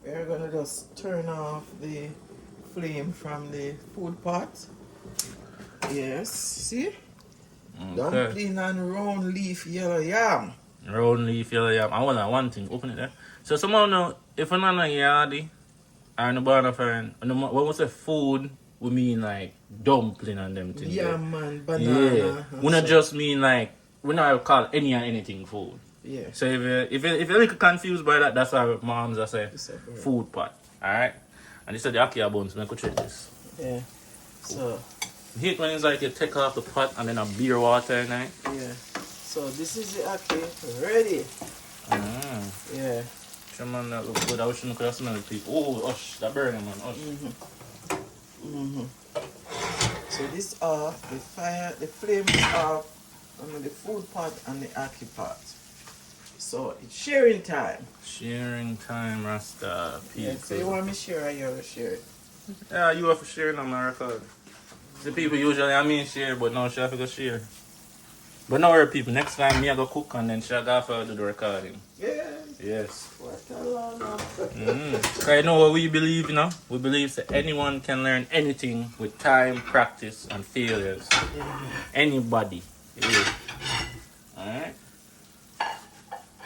We're gonna just turn off the flame from the food pot. Yes, see? Okay. Dumpling and round leaf yellow yam. Round leaf yellow yam. I want one thing. Open it there. So someone know if I'm not yardy or no born of when we say food, we mean like dumpling and them things. Yam and banana. Yeah. And We not so. just mean like we not call any and anything food. Yeah. So if you're a little confused by that, that's why moms are say food pot. Alright? And this is the Ackee bones, so I could check this. Yeah. So Heat when it's like you take off the pot and then a beer water in it. yeah. So this is the Ackee ready. Yeah. Man, that look good. I wish you could have smelled it, people. Oh, hush, that burning, man. Hush. So these are the fire, the flames are on the food pot and the Ackee pot. So it's sharing time. Sharing time, Rasta. People. Yeah, so you want me to share or you want to share it? Yeah, you have to share on my record. The people usually share, but now she have to go share. But now worry, people, next time me I go cook and then she have to do the recording. Yeah. Yes. What a long Cause you know what we believe, you know? We believe that anyone can learn anything with time, practice, and failures. Yeah. Anybody. Yeah. Alright?